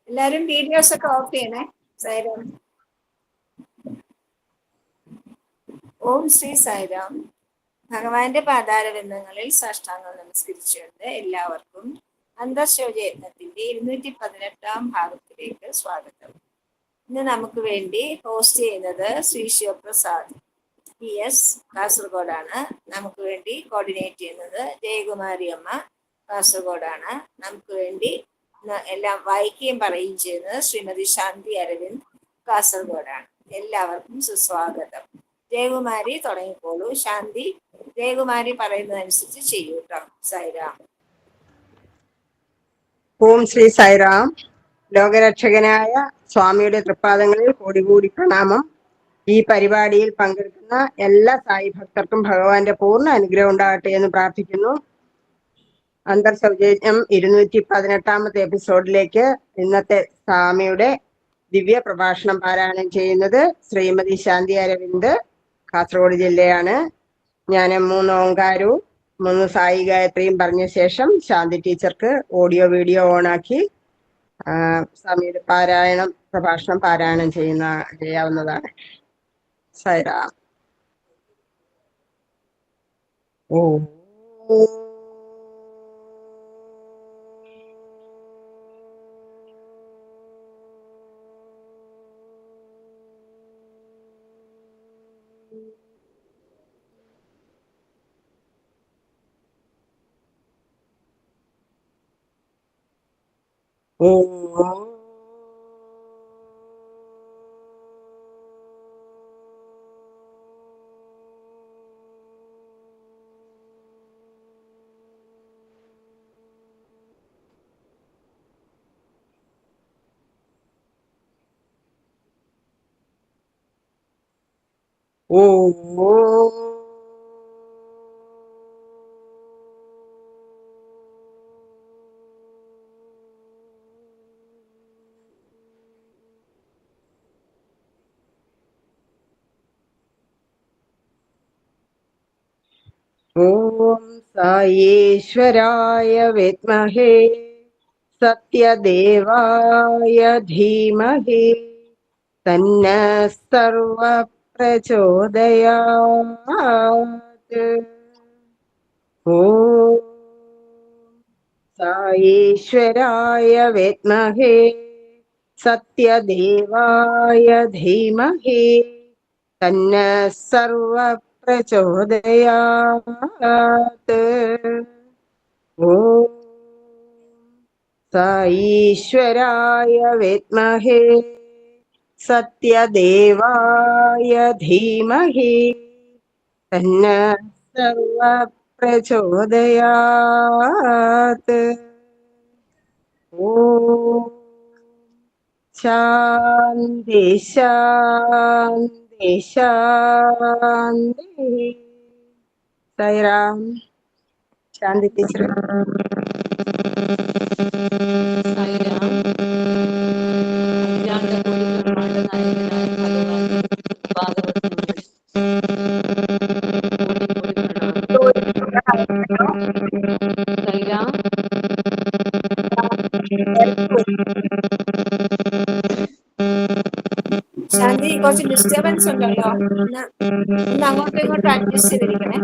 എല്ലാരും വീഡിയോസ് ഒക്കെ ഓഫ് ചെയ്യണേ. സൈറാം. ഓം ശ്രീ സൈറാം. ഭഗവാന്റെ പാതാരബന്ധങ്ങളിൽ സാഷ്ടാംഗം നമസ്കരിച്ചുകൊണ്ട് എല്ലാവർക്കും അന്തർശൗചയജ്ഞത്തിന്റെ 218 ഭാഗത്തിലേക്ക് സ്വാഗതം. ഇന്ന് നമുക്ക് വേണ്ടി ഹോസ്റ്റ് ചെയ്യുന്നത് ശ്രീ ശിവപ്രസാദ് PS കാസർഗോഡാണ്. നമുക്ക് വേണ്ടി കോർഡിനേറ്റ് ചെയ്യുന്നത് ജയകുമാരി അമ്മ കാസർഗോഡാണ്. നമുക്ക് വേണ്ടി എല്ലാം വായിക്കുകയും പറയുകയും ചെയ്യുന്നത് ശ്രീമതി ശാന്തി അരവിന്ദ് കാസർഗോഡാണ്. എല്ലാവർക്കും സുസ്വാഗതം. ജയകുമാരി തുടങ്ങിക്കോളൂ. ശാന്തി, ജയകുമാരി പറയുന്നതനുസരിച്ച് ചെയ്യൂ കേട്ടോ. സൈറാം. ഓം ശ്രീ സൈറാം. ലോകരക്ഷകനായ സ്വാമിയുടെ തൃപ്പാദങ്ങളിൽ കോടികൂടി പ്രണാമം. ഈ പരിപാടിയിൽ പങ്കെടുക്കുന്ന എല്ലാ സായി ഭക്തർക്കും ഭഗവാന്റെ പൂർണ്ണ അനുഗ്രഹം ഉണ്ടാകട്ടെ എന്ന് പ്രാർത്ഥിക്കുന്നു. അന്തർസൗചയജ്ഞം 218 എപ്പിസോഡിലേക്ക് ഇന്നത്തെ സ്വാമിയുടെ ദിവ്യ പ്രഭാഷണം പാരായണം ചെയ്യുന്നത് ശ്രീമതി ശാന്തി അരവിന്ദ്, കാസർഗോഡ് ജില്ലയാണ്. ഞാൻ 3 ഓങ്കാരവും 3 സായി ഗായത്രിയും പറഞ്ഞ ശേഷം ശാന്തി ടീച്ചർക്ക് ഓഡിയോ വീഡിയോ ഓണാക്കി സ്വാമിയുടെ പ്രഭാഷണം പാരായണം ചെയ്യാവുന്നതാണ്. സൈറാം. ഓം ഓം ഓം ഓം സായേശ്വരായ വിദ്മഹേ സത്യദേവായ ധീമഹി തന്നഃ സർവ പ്രചോദയാത്. ഓം സായേശ്വരായ വിദ്മഹേ സത്യദേവായ ധീമഹി തന്നഃ സർവ പ്രചോദയാത്. ഓം സായീശ്വരായ വിദ്മഹേ സത്യദേവായ ധീമഹി തന്നഃ സർവ പ്രചോദയാത്. ഓം ശാന്തി ശാന്തി ശാന്തി. സൈറാം. ശാന്തി ടീച്ചർ. ശാന്തി, കുറച്ച് ഡിസ്റ്റർബൻസ് ഉണ്ടല്ലോ. ഒന്ന് അങ്ങോട്ടും ഇങ്ങോട്ടും അഡ്ജസ്റ്റ് ചെയ്തിരിക്കണേ.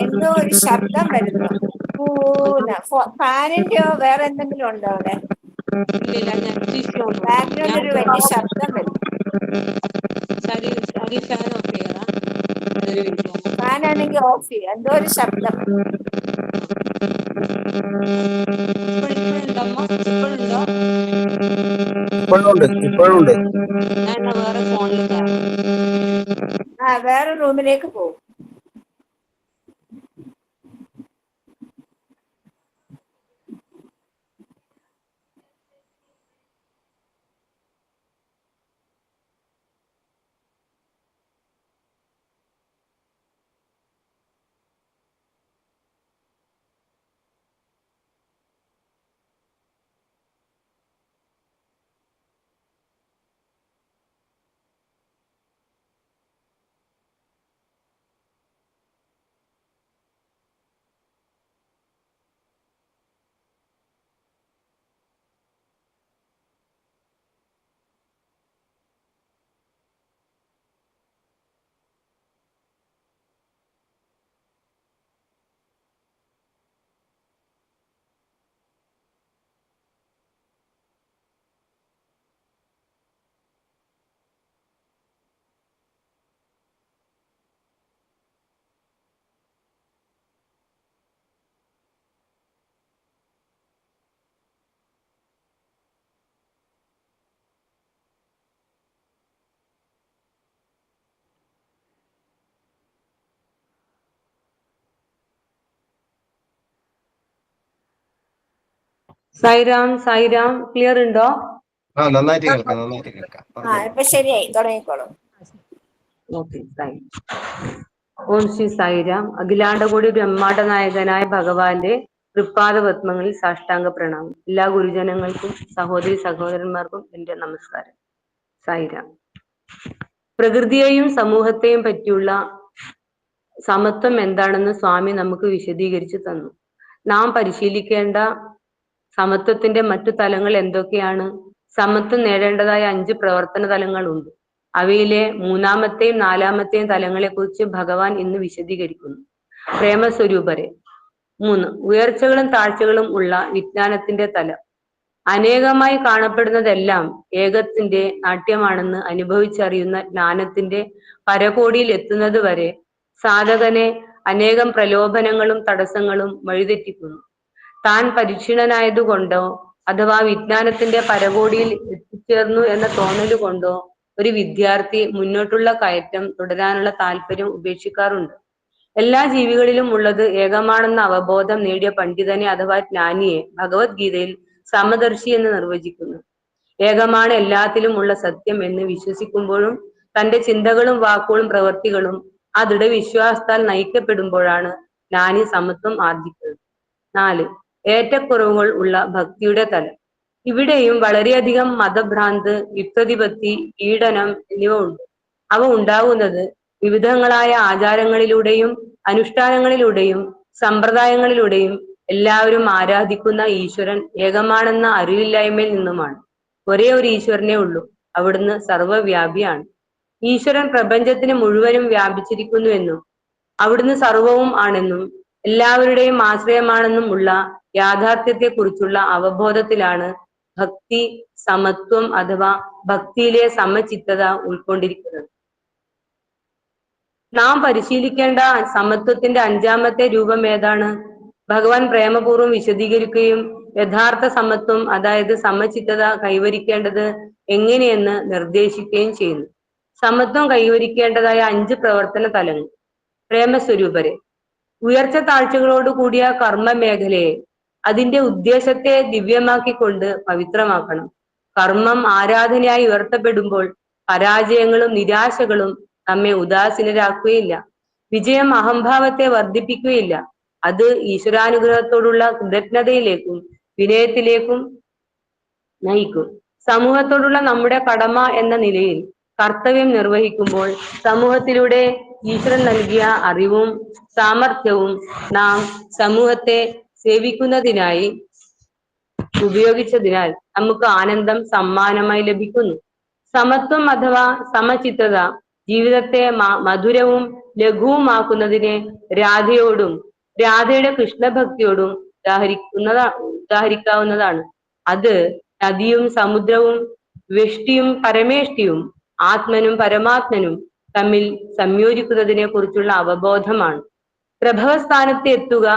എന്തോ ഒരു ശബ്ദം വരുന്നു. ഫാനിന്റെയോ വേറെ എന്തെങ്കിലും ഉണ്ടോ അവിടെ? ബാക്ക്ഗ്രൗണ്ട് ഒരു വലിയ ശബ്ദം വരുന്നു. ഫാനാണെങ്കിൽ ഓഫ് ചെയ്യുക. എന്തോ ഒരു ശബ്ദം. വേറെ റൂമിലേക്ക് പോകും. സായിരാം സായിരാം, ക്ലിയർ ഉണ്ടോ? നന്നായിട്ട് കേൾക്കാം, നന്നായിട്ട് കേൾക്കാം. ഇപ്പൊ ശരിയായി, തുടങ്ങിക്കോളൂ. ഓക്കെ, സായി. ഓം ശ്രീ സായിരാം. അഖിലാണ്ടകോടി ബ്രഹ്മാണ്ട നായകനായ ഭഗവാന്റെ തൃപ്പാദപത്മങ്ങളിൽ സാഷ്ടാംഗ പ്രണാമം. എല്ലാ ഗുരുജനങ്ങൾക്കും സഹോദരി സഹോദരന്മാർക്കും എന്റെ നമസ്കാരം. സായിരാം. പ്രകൃതിയെയും സമൂഹത്തെയും പറ്റിയുള്ള സമത്വം എന്താണെന്ന് സ്വാമി നമുക്ക് വിശദീകരിച്ചു തന്നു. നാം പരിശീലിക്കേണ്ട സമത്വത്തിന്റെ മറ്റു തലങ്ങൾ എന്തൊക്കെയാണ്? സമത്വം നേടേണ്ടതായ 5 പ്രവർത്തന തലങ്ങളുണ്ട്. അവയിലെ 3-ാമത്തെയും 4-ാമത്തെയും തലങ്ങളെ കുറിച്ച് ഭഗവാൻ ഇന്ന് വിശദീകരിക്കുന്നു. പ്രേമസ്വരൂപരെ. 3. ഉയർച്ചകളും താഴ്ചകളും ഉള്ള വിജ്ഞാനത്തിന്റെ തലം. അനേകമായി കാണപ്പെടുന്നതെല്ലാം ഏകത്തിന്റെ നാട്യമാണെന്ന് അനുഭവിച്ചറിയുന്ന ജ്ഞാനത്തിന്റെ പരകോടിയിൽ എത്തുന്നത് വരെ സാധകനെ അനേകം പ്രലോഭനങ്ങളും തടസ്സങ്ങളും വഴിതെറ്റിക്കുന്നു. താൻ പരിക്ഷീണനായതുകൊണ്ടോ അഥവാ വിജ്ഞാനത്തിന്റെ പരകോടിയിൽ എത്തിച്ചേർന്നു എന്ന തോന്നലുകൊണ്ടോ ഒരു വിദ്യാർത്ഥി മുന്നോട്ടുള്ള കയറ്റം തുടരാനുള്ള താല്പര്യം ഉപേക്ഷിക്കാറുണ്ട്. എല്ലാ ജീവികളിലും ഉള്ളത് ഏകമാണെന്ന അവബോധം നേടിയ പണ്ഡിതനെ അഥവാ ജ്ഞാനിയെ ഭഗവത്ഗീതയിൽ സമദർശി എന്ന് നിർവചിക്കുന്നു. ഏകമാണ് എല്ലാത്തിലും ഉള്ള സത്യം എന്ന് വിശ്വസിക്കുമ്പോഴും തന്റെ ചിന്തകളും വാക്കുകളും പ്രവൃത്തികളും ആ ദൃഢവിശ്വാസത്താൽ നയിക്കപ്പെടുമ്പോഴാണ് ജ്ഞാനി സമത്വം ആർജിക്കുന്നത്. 4. ഏറ്റക്കുറവുകൾ ഉള്ള ഭക്തിയുടെ തലം. ഇവിടെയും വളരെയധികം മതഭ്രാന്ത്, വിപ്രതിപത്തി, പീഡനം എന്നിവ ഉണ്ട്. അവ ഉണ്ടാകുന്നത് വിവിധങ്ങളായ ആചാരങ്ങളിലൂടെയും അനുഷ്ഠാനങ്ങളിലൂടെയും സമ്പ്രദായങ്ങളിലൂടെയും എല്ലാവരും ആരാധിക്കുന്ന ഈശ്വരൻ ഏകമാണെന്ന അറിവില്ലായ്മയിൽ നിന്നുമാണ്. ഒരേ ഒരു ഈശ്വരനേ ഉള്ളൂ, അവിടുന്ന് സർവ്വവ്യാപിയാണ്. ഈശ്വരൻ പ്രപഞ്ചത്തിന് മുഴുവനും വ്യാപിച്ചിരിക്കുന്നുവെന്നും അവിടുന്ന് സർവവും ആണെന്നും എല്ലാവരുടെയും ആശ്രയമാണെന്നും ഉള്ള യാഥാർത്ഥ്യത്തെ കുറിച്ചുള്ള അവബോധത്തിലാണ് ഭക്തി സമത്വം അഥവാ ഭക്തിയിലെ സമചിത്തത ഉൾക്കൊണ്ടിരിക്കുന്നത്. നാം പരിശീലിക്കേണ്ട സമത്വത്തിന്റെ 5-ാമത്തെ രൂപം ഏതാണ്? ഭഗവാൻ പ്രേമപൂർവ്വം വിശദീകരിക്കുകയും യഥാർത്ഥ സമത്വം അതായത് സമചിത്തത കൈവരിക്കേണ്ടത് എങ്ങനെയെന്ന് നിർദ്ദേശിക്കുകയും ചെയ്യുന്നു. സമത്വം കൈവരിക്കേണ്ടതായ 5 പ്രവർത്തന തലങ്ങൾ. പ്രേമസ്വരൂപരെ. ഉയർച്ച താഴ്ചകളോട് കൂടിയ കർമ്മ മേഖലയെ അതിന്റെ ഉദ്ദേശത്തെ ദിവ്യമാക്കിക്കൊണ്ട് പവിത്രമാക്കണം. കർമ്മം ആരാധനയായി ഉയർത്തപ്പെടുമ്പോൾ പരാജയങ്ങളും നിരാശകളും നമ്മെ ഉദാസീനരാക്കുകയില്ല. വിജയം അഹംഭാവത്തെ വർദ്ധിപ്പിക്കുകയില്ല. അത് ഈശ്വരാനുഗ്രഹത്തോടുള്ള കൃതജ്ഞതയിലേക്കും വിനയത്തിലേക്കും നയിക്കും. സമൂഹത്തോടുള്ള നമ്മുടെ കടമ എന്ന നിലയിൽ കർത്തവ്യം നിർവഹിക്കുമ്പോൾ സമൂഹത്തിലൂടെ ഈശ്വരൻ നൽകിയ അറിവും സാമർഥ്യവും നാം സമൂഹത്തെ സേവിക്കുന്നതിനായി ഉപയോഗിച്ചതിനാൽ നമുക്ക് ആനന്ദം സമ്മാനമായി ലഭിക്കുന്നു. സമത്വം അഥവാ സമചിത്തത ജീവിതത്തെ മധുരവും ലഘുവുമാക്കുന്നതിനെ രാധയോടും രാധയുടെ കൃഷ്ണഭക്തിയോടും ഉദാഹരിക്കാവുന്നതാണ്. അത് നദിയും സമുദ്രവും വ്യഷ്ടിയും പരമേഷ്ടിയും ആത്മനും പരമാത്മനും തമ്മിൽ സംയോജിക്കുന്നതിനെ കുറിച്ചുള്ള അവബോധമാണ്. പ്രഭവസ്ഥാനത്ത് എത്തുക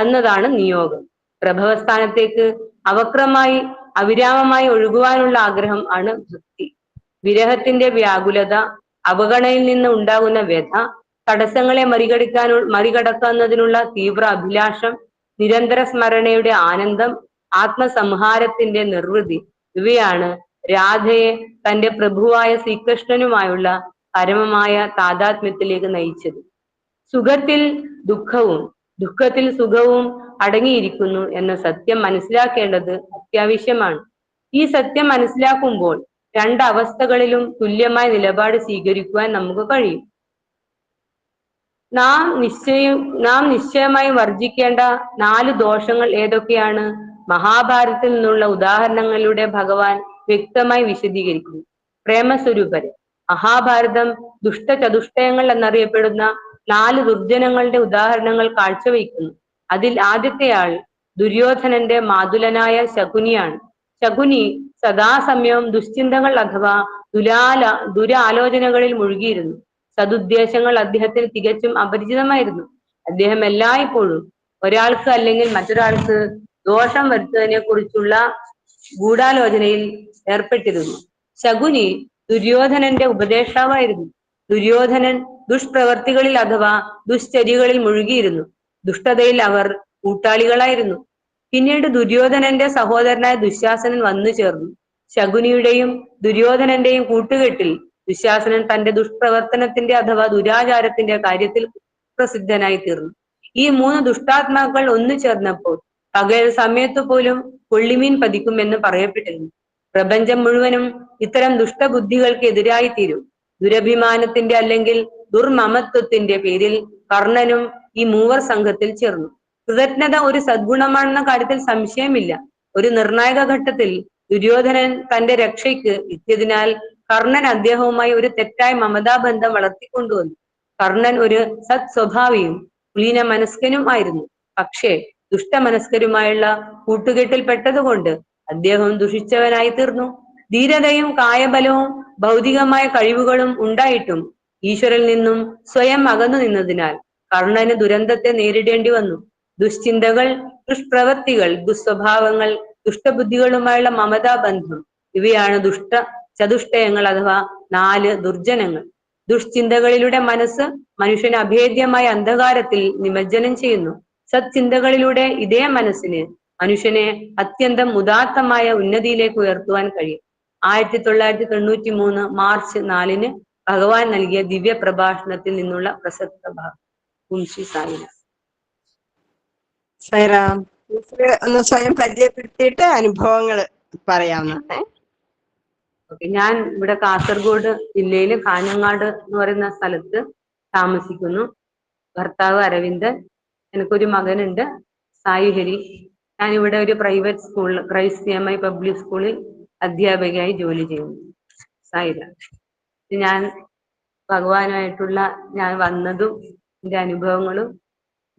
എന്നതാണ് നിയോഗം. പ്രഭവസ്ഥാനത്തേക്ക് അവക്രമായി അവിരാമമായി ഒഴുകുവാനുള്ള ആഗ്രഹം ആണ് ഭക്തി. വിരഹത്തിന്റെ വ്യാകുലത, അവഗണനയിൽ നിന്ന് ഉണ്ടാകുന്ന വ്യഥ, തടസ്സങ്ങളെ മറികടക്കുന്നതിനുള്ള തീവ്ര അഭിലാഷം, നിരന്തര സ്മരണയുടെ ആനന്ദം, ആത്മസംഹാരത്തിന്റെ നിർവൃതി ഇവയാണ് രാധയെ തന്റെ പ്രഭുവായ ശ്രീകൃഷ്ണനുമായുള്ള പരമമായ താതാത്മ്യത്തിലേക്ക് നയിച്ചത്. സുഖത്തിൽ ദുഃഖവും ദുഃഖത്തിൽ സുഖവും അടങ്ങിയിരിക്കുന്നു എന്ന സത്യം മനസ്സിലാക്കേണ്ടത് അത്യാവശ്യമാണ്. ഈ സത്യം മനസ്സിലാക്കുമ്പോൾ 2 അവസ്ഥകളിലും തുല്യമായ നിലപാട് സ്വീകരിക്കുവാൻ നമുക്ക് കഴിയും. നാം നിശ്ചയമായി വർജിക്കേണ്ട 4 ദോഷങ്ങൾ ഏതൊക്കെയാണ്? മഹാഭാരതത്തിൽ നിന്നുള്ള ഉദാഹരണങ്ങളിലൂടെ ഭഗവാൻ വ്യക്തമായി വിശദീകരിക്കുന്നു. പ്രേമസ്വരൂപരെ. മഹാഭാരതം ദുഷ്ടചതുഷ്ടയങ്ങൾ എന്നറിയപ്പെടുന്ന 4 ദുർജനങ്ങളുടെ ഉദാഹരണങ്ങൾ കാഴ്ചവെക്കുന്നു. അതിൽ ആദ്യത്തെയാൾ ദുര്യോധനന്റെ മാതുലനായ ശകുനിയാണ്. ശകുനി സദാസമയം ദുശ്ചിന്തകൾ അഥവാ ദുരാലോചനകളിൽ മുഴുകിയിരുന്നു. സതുദ്ദേശങ്ങൾ അദ്ദേഹത്തിന് തികച്ചും അപരിചിതമായിരുന്നു. അദ്ദേഹം എല്ലായ്പ്പോഴും ഒരാൾക്ക് അല്ലെങ്കിൽ മറ്റൊരാൾക്ക് ദോഷം വരുത്തുന്നതിനെ കുറിച്ചുള്ള ഗൂഢാലോചനയിൽ ഏർപ്പെട്ടിരുന്നു. ശകുനി ദുര്യോധനന്റെ ഉപദേഷ്ടാവായിരുന്നു. ദുര്യോധനൻ ദുഷ്പ്രവർത്തികളിൽ അഥവാ ദുശ്ചര്യകളിൽ മുഴുകിയിരുന്നു. ദുഷ്ടതയിൽ അവർ കൂട്ടാളികളായിരുന്നു. പിന്നീട് ദുര്യോധനന്റെ സഹോദരനായ ദുശാസനൻ വന്നു ചേർന്നു. ശകുനിയുടെയും ദുര്യോധനന്റെയും കൂട്ടുകെട്ടിൽ ദുശാസനൻ തന്റെ ദുഷ്പ്രവർത്തനത്തിന്റെ അഥവാ ദുരാചാരത്തിന്റെ കാര്യത്തിൽ പ്രസിദ്ധനായി തീർന്നു. ഈ 3 ദുഷ്ടാത്മാക്കൾ ഒന്നു ചേർന്നപ്പോൾ പകൽ സമയത്ത് പോലും കൊള്ളിമീൻ പതിക്കുമെന്ന് പറയപ്പെട്ടിരുന്നു. പ്രപഞ്ചം മുഴുവനും ഇത്തരം ദുഷ്ടബുദ്ധികൾക്ക് എതിരായി തീരും. ദുരഭിമാനത്തിന്റെ അല്ലെങ്കിൽ ദുർമമത്വത്തിന്റെ പേരിൽ കർണനും ഈ മൂവർ സംഘത്തിൽ ചേർന്നു. കൃതജ്ഞത ഒരു സദ്ഗുണമാണെന്ന കാര്യത്തിൽ സംശയമില്ല. ഒരു നിർണായക ഘട്ടത്തിൽ ദുര്യോധനൻ തന്റെ രക്ഷയ്ക്ക് എത്തിയതിനാൽ കർണൻ അദ്ദേഹവുമായി ഒരു തെറ്റായ മമതാബന്ധം വളർത്തിക്കൊണ്ടുവന്നു. കർണൻ ഒരു സത് സ്വഭാവിയും കുലീന മനസ്കനും ആയിരുന്നു. പക്ഷേ ദുഷ്ടമനസ്കരുമായുള്ള കൂട്ടുകെട്ടിൽ പെട്ടതുകൊണ്ട് അദ്ദേഹം ദുഷിച്ചവനായി തീർന്നു. ധീരതയും കായബലവും ഭൗതികമായ കഴിവുകളും ഉണ്ടായിട്ടും ഈശ്വരനിൽ നിന്നും സ്വയം അകന്നു നിന്നതിനാൽ കർണന് ദുരന്തത്തെ നേരിടേണ്ടി വന്നു. ദുശ്ചിന്തകൾ, ദുഷ്പ്രവൃത്തികൾ, ദുസ്വഭാവങ്ങൾ, ദുഷ്ടബുദ്ധികളുമായുള്ള മമതാബന്ധം ഇവയാണ് ചതുഷ്ടയങ്ങൾ അഥവാ 4 ദുർജനങ്ങൾ. ദുഷ്ചിന്തകളിലൂടെ മനസ്സ് മനുഷ്യന് അഭേദ്യമായ അന്ധകാരത്തിൽ നിമജ്ജനം ചെയ്യുന്നു. സത്ചിന്തകളിലൂടെ ഇതേ മനസ്സിന് മനുഷ്യനെ അത്യന്തം ഉദാത്തമായ ഉന്നതിയിലേക്ക് ഉയർത്തുവാൻ കഴിയും. 1993 മാർച്ച് 4 ഭഗവാൻ നൽകിയ ദിവ്യ പ്രഭാഷണത്തിൽ നിന്നുള്ള പ്രസക്ത ഭാഗം. കുംശി സായിന. സൈറാം, ഒന്ന് സ്വയം പരിചയപ്പെടുത്തിയിട്ട് അനുഭവങ്ങൾ പറയാവുന്നതാണ്. ഓക്കെ, ഞാൻ ഇവിടെ കാസർഗോഡ് ജില്ലയില് കാഞ്ഞങ്ങാട് എന്ന് പറയുന്ന സ്ഥലത്ത് താമസിക്കുന്നു. ഭർത്താവ് അരവിന്ദൻ, എനിക്കൊരു മകനുണ്ട് സായി ഹരി. ഞാനിവിടെ ഒരു പ്രൈവറ്റ് സ്കൂളിൽ ക്രൈസ്റ്റ് CMI പബ്ലിക് സ്കൂളിൽ അധ്യാപികയായി ജോലി ചെയ്യുന്നു. സായിര, ഞാൻ ഭഗവാനുമായിട്ടുള്ള ഞാൻ വന്നതും എന്റെ അനുഭവങ്ങളും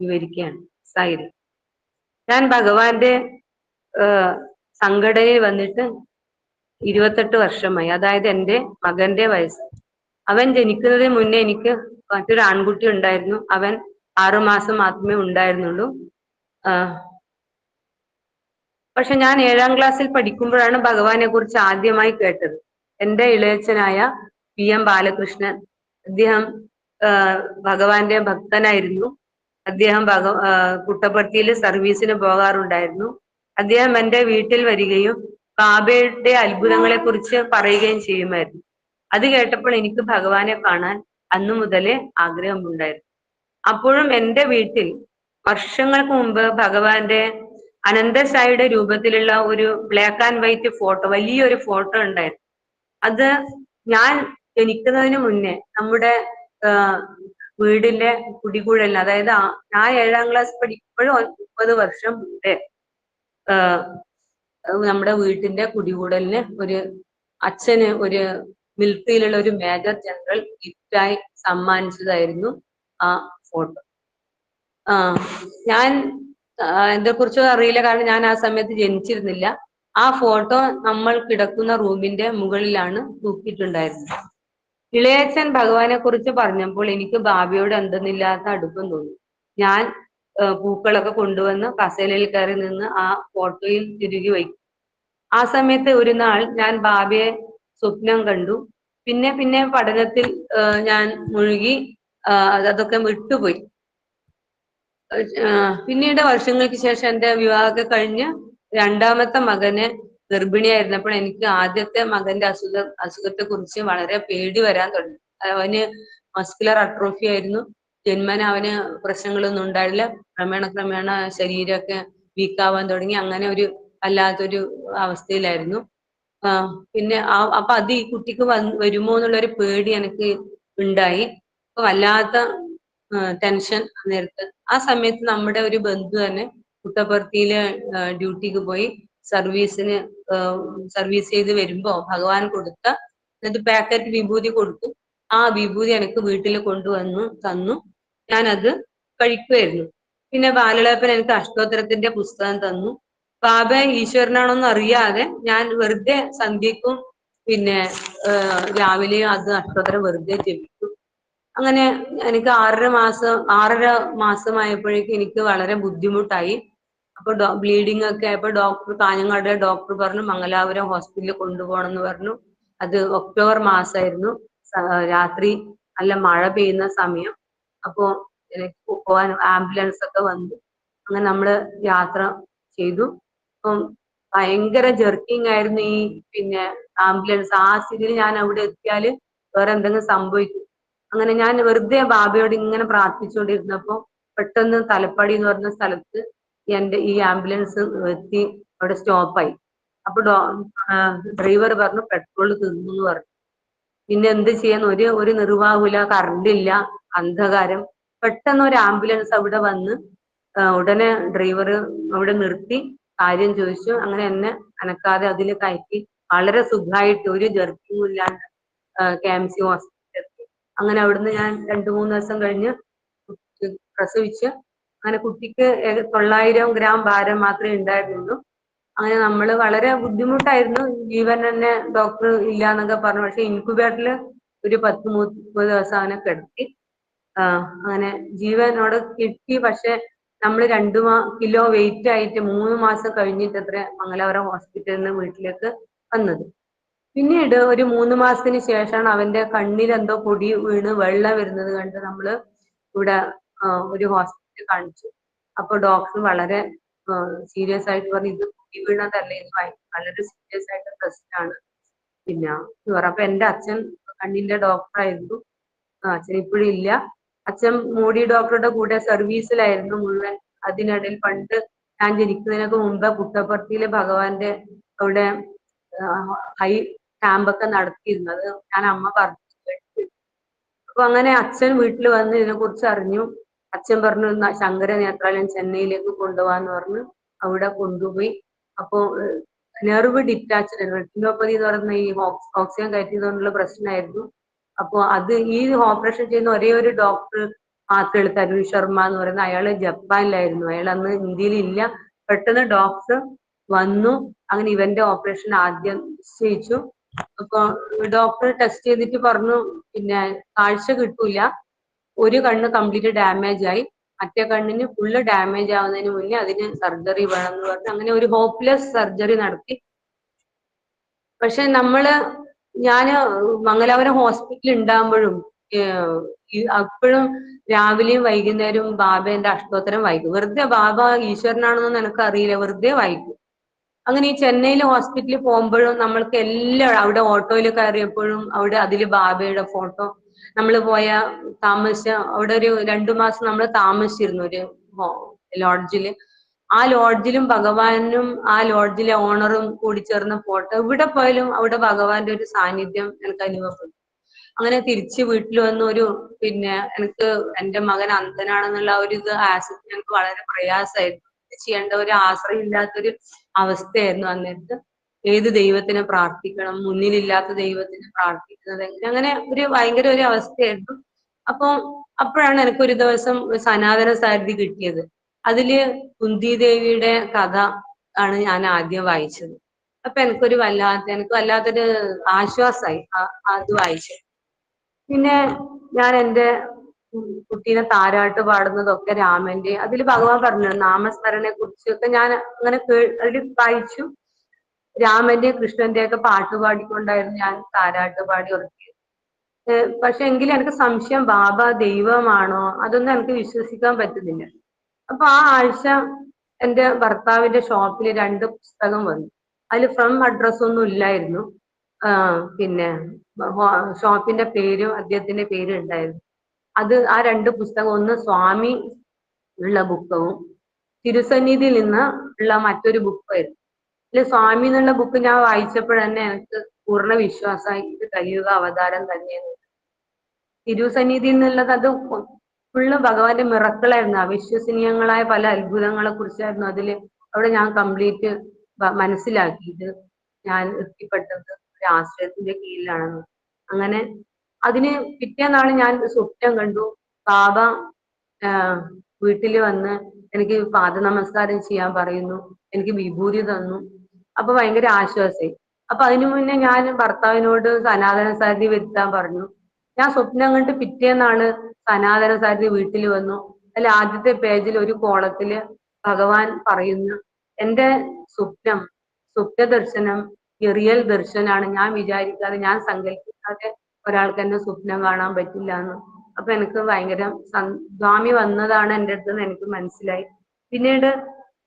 വിവരിക്കുകയാണ്. സായിര, ഞാൻ ഭഗവാന്റെ സംഘടനയിൽ വന്നിട്ട് 28 വർഷമായി. അതായത് എൻ്റെ മകന്റെ വയസ്സ്. അവൻ ജനിക്കുന്നതിന് മുന്നേ എനിക്ക് മറ്റൊരു ആൺകുട്ടി ഉണ്ടായിരുന്നു. അവൻ 6 മാസം മാത്രമേ ഉണ്ടായിരുന്നുള്ളൂ. പക്ഷെ ഞാൻ 7ാം ക്ലാസ്സിൽ പഠിക്കുമ്പോഴാണ് ഭഗവാനെ കുറിച്ച് ആദ്യമായി കേട്ടത്. എൻ്റെ ഇളയച്ചനായ PM ബാലകൃഷ്ണൻ, അദ്ദേഹം ഭഗവാന്റെ ഭക്തനായിരുന്നു. അദ്ദേഹം പുട്ടപർത്തിയിൽ സർവീസിന് പോകാറുണ്ടായിരുന്നു. അദ്ദേഹം എൻ്റെ വീട്ടിൽ വരികയും ബാബയുടെ അത്ഭുതങ്ങളെ കുറിച്ച് പറയുകയും ചെയ്യുമായിരുന്നു. അത് കേട്ടപ്പോൾ എനിക്ക് ഭഗവാനെ കാണാൻ അന്നു മുതലേ ആഗ്രഹമുണ്ടായിരുന്നു. അപ്പോഴും എൻ്റെ വീട്ടിൽ വർഷങ്ങൾക്ക് മുമ്പ് ഭഗവാന്റെ അനന്തസായിയുടെ രൂപത്തിലുള്ള ഒരു ബ്ലാക്ക് ആൻഡ് വൈറ്റ് ഫോട്ടോ, വലിയൊരു ഫോട്ടോ ഉണ്ടായിരുന്നു. അത് ഞാൻ ജനിക്കുന്നതിന് മുന്നേ നമ്മുടെ വീടിന്റെ കുടികൂടലിന്, അതായത് ഞാൻ 7ാം ക്ലാസ് പഠിക്കുമ്പോഴും 30 വർഷം മുമ്പേ നമ്മുടെ വീട്ടിന്റെ കുടികൂടലിന് ഒരു അച്ഛന് ഒരു മിലിറ്ററിയിലുള്ള ഒരു മേജർ ജനറൽ ഗിഫ്റ്റായി സമ്മാനിച്ചതായിരുന്നു ആ ഫോട്ടോ. ഞാൻ ഇതിനെക്കുറിച്ച് അറിയില്ല, കാരണം ഞാൻ ആ സമയത്ത് ജനിച്ചിരുന്നില്ല. ആ ഫോട്ടോ നമ്മൾ കിടക്കുന്ന റൂമിന്റെ മുകളിലാണ് തൂക്കിയിട്ടുണ്ടായിരുന്നത്. ഇളയച്ചൻ ഭഗവാനെ കുറിച്ച് പറഞ്ഞപ്പോൾ എനിക്ക് ബാബയോട് എന്തെന്നില്ലാത്ത അടുപ്പം തോന്നി. ഞാൻ പൂക്കളൊക്കെ കൊണ്ടുവന്ന് കസേലയിൽ കയറി നിന്ന് ആ ഫോട്ടോയിൽ തിരുകി വയ്ക്കും. ആ സമയത്ത് ഒരു നാൾ ഞാൻ ബാബയെ സ്വപ്നം കണ്ടു. പിന്നെ പഠനത്തിൽ ഞാൻ മുഴുകി, അതൊക്കെ വിട്ടുപോയി. പിന്നീട് വർഷങ്ങൾക്ക് ശേഷം എൻ്റെ വിവാഹമൊക്കെ കഴിഞ്ഞ് 2ാമത്തെ മകന് ഗർഭിണിയായിരുന്നപ്പോൾ എനിക്ക് ആദ്യത്തെ മകന്റെ അസുഖത്തെ കുറിച്ച് വളരെ പേടി വരാൻ തുടങ്ങി. അവന് മസ്കുലർ അട്രോഫി ആയിരുന്നു. ജന്മന അവന് പ്രശ്നങ്ങളൊന്നും ഉണ്ടായില്ല. ക്രമേണ ശരീരമൊക്കെ വീക്കാവാൻ തുടങ്ങി. അങ്ങനെ ഒരു വല്ലാത്തൊരു അവസ്ഥയിലായിരുന്നു. പിന്നെ അപ്പൊ അത് ഈ കുട്ടിക്ക് വരുമോ എന്നുള്ളൊരു പേടി എനിക്ക് ഉണ്ടായി. അപ്പൊ വല്ലാത്ത ടെൻഷൻ നേരത്തെ. ആ സമയത്ത് നമ്മുടെ ഒരു ബന്ധു തന്നെ പുട്ടപർത്തിയിലെ ഡ്യൂട്ടിക്ക് പോയി സർവീസ് ചെയ്ത് വരുമ്പോ ഭഗവാൻ കൊടുത്ത എന്നിട്ട് പാക്കറ്റ് വിഭൂതി കൊടുത്തു. ആ വിഭൂതി എനിക്ക് വീട്ടിൽ കൊണ്ടുവന്നു തന്നു. ഞാനത് കഴിക്കുമായിരുന്നു. പിന്നെ ബാലളപ്പൻ എനിക്ക് അഷ്ടോത്തരത്തിന്റെ പുസ്തകം തന്നു. ബാബ ഈശ്വരനാണോന്ന് അറിയാതെ ഞാൻ വെറുതെ സന്ധ്യക്കും പിന്നെ രാവിലെയും അത് അഷ്ടോത്തരം വെറുതെ ജപിക്കും. അങ്ങനെ എനിക്ക് 6.5 മാസമായപ്പോഴേക്കും എനിക്ക് വളരെ ബുദ്ധിമുട്ടായി. അപ്പൊ ബ്ലീഡിങ് ഒക്കെ ആയപ്പോൾ കാഞ്ഞങ്ങാട് ഡോക്ടർ പറഞ്ഞു മംഗലാപുരം ഹോസ്പിറ്റലിൽ കൊണ്ടുപോകണം എന്ന് പറഞ്ഞു. അത് ഒക്ടോബർ മാസമായിരുന്നു. രാത്രി നല്ല മഴ പെയ്യുന്ന സമയം. അപ്പോ എനിക്ക് പോകാൻ ആംബുലൻസ് ഒക്കെ വന്നു. അങ്ങനെ നമ്മള് യാത്ര ചെയ്തു. അപ്പം ഭയങ്കര ജെർക്കിങ് ആയിരുന്നു ഈ പിന്നെ ആംബുലൻസ്. ആ സ്ഥിതിയിൽ ഞാൻ അവിടെ എത്തിയാല് വേറെ എന്തെങ്കിലും സംഭവിക്കും. അങ്ങനെ ഞാൻ വെറുതെ ബാബയോട് ഇങ്ങനെ പ്രാർത്ഥിച്ചുകൊണ്ടിരുന്നപ്പോ പെട്ടെന്ന് തലപ്പാടി എന്ന് പറഞ്ഞ സ്ഥലത്ത് ഈ ആംബുലൻസ് എത്തി, അവിടെ സ്റ്റോപ്പായി. അപ്പൊ ഡ്രൈവർ പറഞ്ഞു പെട്രോൾ തീർന്നു എന്ന് പറഞ്ഞു. പിന്നെ എന്ത് ചെയ്യാൻ, ഒരു നിർവാഹമില്ല, കറണ്ട് ഇല്ല, അന്ധകാരം. പെട്ടെന്ന് ഒരു ആംബുലൻസ് അവിടെ വന്ന് ഉടനെ ഡ്രൈവർ അവിടെ നിർത്തി കാര്യം ചോദിച്ചു. അങ്ങനെ എന്നെ അനക്കാതെ അതിൽ കയറ്റി വളരെ സുഖമായിട്ട് ഒരു ജർക്കിങ്ങും ഇല്ലാണ്ട് KMC ഹോസ്പിറ്റലിൽ എത്തി. അങ്ങനെ അവിടുന്ന് ഞാൻ 2-3 ദിവസം കഴിഞ്ഞ് പ്രസവിച്ച്. അങ്ങനെ കുട്ടിക്ക് 900 ഗ്രാം ഭാരം മാത്രമേ ഉണ്ടായിരുന്നുള്ളൂ. അങ്ങനെ നമ്മൾ വളരെ ബുദ്ധിമുട്ടായിരുന്നു. ജീവൻ തന്നെ ഡോക്ടർ ഇല്ല എന്നൊക്കെ പറഞ്ഞു. പക്ഷെ ഇൻക്യുബേറ്ററിൽ ഒരു 10-30 ദിവസം അങ്ങനെ കിടത്തി. അങ്ങനെ ജീവനോട് കിട്ടി. പക്ഷെ നമ്മൾ 2 കിലോ വെയിറ്റ് ആയിട്ട് 3 മാസം കഴിഞ്ഞിട്ട് അത്ര മംഗലാപുരം ഹോസ്പിറ്റലിൽ നിന്ന് വീട്ടിലേക്ക് വന്നത്. പിന്നീട് ഒരു 3 മാസത്തിന് ശേഷമാണ് അവന്റെ കണ്ണിൽ എന്തോ പൊടി വീണ് വെള്ളം വരുന്നത് കണ്ട് നമ്മള് ഇവിടെ ഒരു ഹോസ്പിറ്റലിൽ കാണിച്ചു. അപ്പൊ ഡോക്ടർ വളരെ സീരിയസ് ആയിട്ട് പറഞ്ഞു, ഇത് പൊടി വീണതല്ലേ, ഇത് വളരെ സീരിയസ് ആയിട്ട് പ്രശ്നമാണ്. പിന്നെ അപ്പൊ എന്റെ അച്ഛൻ കണ്ണിന്റെ ഡോക്ടറായിരുന്നു. അച്ഛൻ ഇപ്പോഴും ഇല്ല. അച്ഛൻ മോഡി ഡോക്ടറുടെ കൂടെ സർവീസിലായിരുന്നു മുഴുവൻ. അതിനിടയിൽ പണ്ട് ഞാൻ ജനിക്കുന്നതിനൊക്കെ മുമ്പ് പുട്ടപ്പർത്തിയിലെ ഭഗവാന്റെ അവിടെ ഹൈ ക്യാമ്പൊക്കെ നടത്തിയിരുന്നത് ഞാൻ അമ്മ പറഞ്ഞു. അപ്പൊ അങ്ങനെ അച്ഛൻ വീട്ടിൽ വന്ന് ഇതിനെ കുറിച്ച് അറിഞ്ഞു. അച്ഛൻ പറഞ്ഞു ശങ്കര നേത്രാലയം ചെന്നൈയിലേക്ക് കൊണ്ടുപോകാന്ന് പറഞ്ഞു. അവിടെ കൊണ്ടുപോയി. അപ്പോ നെർവ് ഡിറ്റാച്ച്ഡ്, റെറ്റിനോപ്പതി എന്ന് പറയുന്ന ഈ ഓക്സിജൻ കയറ്റിയതുകൊണ്ടുള്ള പ്രശ്നമായിരുന്നു. അപ്പൊ ഈ ഓപ്പറേഷൻ ചെയ്യുന്ന ഒരേ ഒരു ഡോക്ടർ മാത്രമേ തരുൺ ശർമ്മ എന്ന് പറയുന്ന, അയാള് ജപ്പാനിലായിരുന്നു. അയാൾ അന്ന് ഇന്ത്യയിൽ ഇല്ല. പെട്ടെന്ന് ഡോക്ടർ വന്നു. അങ്ങനെ ഇവന്റെ ഓപ്പറേഷൻ ആദ്യം നിശ്ചയിച്ചു. അപ്പൊ ഡോക്ടർ ടെസ്റ്റ് ചെയ്തിട്ട് പറഞ്ഞു പിന്നെ കാഴ്ച കിട്ടൂല, ഒരു കണ്ണ് കംപ്ലീറ്റ് ഡാമേജ് ആയി, മറ്റേ കണ്ണിന് ഫുള്ള് ഡാമേജ് ആവുന്നതിന് മുന്നേ അതിന് സർജറി വേണം എന്ന് പറഞ്ഞു. അങ്ങനെ ഒരു ഹോപ്പ്ലെസ് സർജറി നടത്തി. പക്ഷെ ഞാന് മംഗലാപുരം ഹോസ്പിറ്റലിൽ ഉണ്ടാകുമ്പോഴും അപ്പോഴും രാവിലെയും വൈകുന്നേരവും ബാബേന്റെ അഷ്ടോത്തരം വായിക്കും. വെറുതെ, ബാബ ഈശ്വരനാണെന്നൊന്നും എനിക്ക് അറിയില്ല, വെറുതെ വായിക്കും. അങ്ങനെ ഈ ചെന്നൈയിലെ ഹോസ്പിറ്റലിൽ പോകുമ്പോഴും നമ്മൾക്ക് എല്ലാം അവിടെ ഓട്ടോയിൽ കയറിയപ്പോഴും അവിടെ അതില് ബാബയുടെ ഫോട്ടോ, നമ്മൾ താമസിച്ച അവിടെ ഒരു 2 മാസം നമ്മൾ താമസിച്ചിരുന്നു ഒരു ലോഡ്ജില്. ആ ലോഡ്ജിലും ഭഗവാനും ആ ലോഡ്ജിലെ ഓണറും കൂടി ചേർന്ന ഫോട്ടോ. എവിടെ പോയാലും അവിടെ ഭഗവാന്റെ ഒരു സാന്നിധ്യം എനിക്ക് അനുഭവപ്പെട്ടു. അങ്ങനെ തിരിച്ച് വീട്ടിൽ വന്ന് പിന്നെ എനിക്ക് എന്റെ മകൻ അന്ധനാണെന്നുള്ള ഒരു ഇത് ആക്സെപ്റ്റ് എനിക്ക് വളരെ പ്രയാസമായിരുന്നു. ചെയ്യേണ്ട ഒരു ആശ്രയം ഇല്ലാത്തൊരു അവസ്ഥയായിരുന്നു അന്നേരത്ത്. ഏത് ദൈവത്തിനെ പ്രാർത്ഥിക്കണം, മുന്നിലില്ലാത്ത ദൈവത്തിനെ പ്രാർത്ഥിക്കുന്നത് എങ്ങനെ, അങ്ങനെ ഭയങ്കര ഒരു അവസ്ഥയായിരുന്നു. അപ്പോഴാണ് എനിക്കൊരു ദിവസം സനാതന സാരഥി കിട്ടിയത്. അതില് കുന്തി ദേവിയുടെ കഥ ആണ് ഞാൻ ആദ്യം വായിച്ചത്. അപ്പൊ എനിക്ക് വല്ലാത്തൊരു ആശ്വാസമായി അത് വായിച്ചത്. പിന്നെ ഞാൻ എന്റെ കുട്ടീനെ താരാട്ട് പാടുന്നതൊക്കെ രാമന്റെ, അതിൽ ഭഗവാൻ പറഞ്ഞു നാമസ്മരണെ കുറിച്ചൊക്കെ ഞാൻ അങ്ങനെ അതിൽ വായിച്ചു. രാമന്റെ കൃഷ്ണന്റെ ഒക്കെ പാട്ട് പാടിക്കൊണ്ടായിരുന്നു ഞാൻ താരാട്ട് പാടി ഉറക്കിയത്. പക്ഷെ എങ്കിലും എനിക്ക് സംശയം, ബാബ ദൈവമാണോ, അതൊന്നും എനിക്ക് വിശ്വസിക്കാൻ പറ്റുന്നില്ല. അപ്പൊ ആ ആഴ്ച എന്റെ ഭർത്താവിന്റെ ഷോപ്പിൽ 2 പുസ്തകം വന്നു. അതിൽ ഫ്രം അഡ്രസ് ഒന്നും ഇല്ലായിരുന്നു. പിന്നെ ഷോപ്പിന്റെ പേരും അദ്ദേഹത്തിന്റെ പേരും ഉണ്ടായിരുന്നു. ആ 2 പുസ്തകം, ഒന്ന് സ്വാമി ഉള്ള പുസ്തകവും തിരുസന്നിധിയിൽ നിന്ന് ഉള്ള മറ്റൊരു ബുക്കായിരുന്നു. സ്വാമി എന്നുള്ള ബുക്ക് ഞാൻ വായിച്ചപ്പോഴന്നെ എനിക്ക് പൂർണ്ണ വിശ്വാസമായി, ഇത് കലിയുഗ അവതാരം തന്നെയാണ്. തിരുസന്നിധിയിൽ നിന്നുള്ളത് അത് ഫുള്ള് ഭഗവാന്റെ മിറക്കിളായിരുന്നു. അവിശ്വസനീയങ്ങളായ പല അത്ഭുതങ്ങളെ കുറിച്ചായിരുന്നു അതില്. അവിടെ ഞാൻ കംപ്ലീറ്റ് മനസ്സിലാക്കിയത് ഞാൻ എത്തിപ്പെട്ടത് ഒരു ആശ്രയത്തിന്റെ കീഴിലാണെന്ന്. അങ്ങനെ അതിന് പിറ്റേന്നാണ് ഞാൻ സ്വപ്നം കണ്ടു. ബാബ വീട്ടിൽ വന്ന് എനിക്ക് പാദ നമസ്കാരം ചെയ്യാൻ പറയുന്നു, എനിക്ക് വിഭൂതി തന്നു. അപ്പൊ ഭയങ്കര ആശ്വാസമായി. അപ്പൊ അതിനു മുന്നേ ഞാൻ ഭർത്താവിനോട് സനാതന സാരഥി വരുത്താൻ പറഞ്ഞു. ഞാൻ സ്വപ്നം കണ്ട് പിറ്റേന്നാണ് സനാതന സാരഥി വീട്ടിൽ വന്നു. അതിൽ ആദ്യത്തെ പേജിൽ ഒരു കോളത്തില് ഭഗവാൻ പറയുന്നു, എന്റെ സ്വപ്ന ദർശനം റിയൽ ദർശനാണ്. ഞാൻ വിചാരിക്കാതെ, ഞാൻ സങ്കല്പിക്കാതെ ഒരാൾക്ക് എന്നെ സ്വപ്നം കാണാൻ പറ്റില്ല എന്ന്. അപ്പൊ എനിക്ക് ഭയങ്കര സ്വാമി വന്നതാണ് എൻ്റെ അടുത്ത് എന്ന് എനിക്ക് മനസ്സിലായി. പിന്നീട്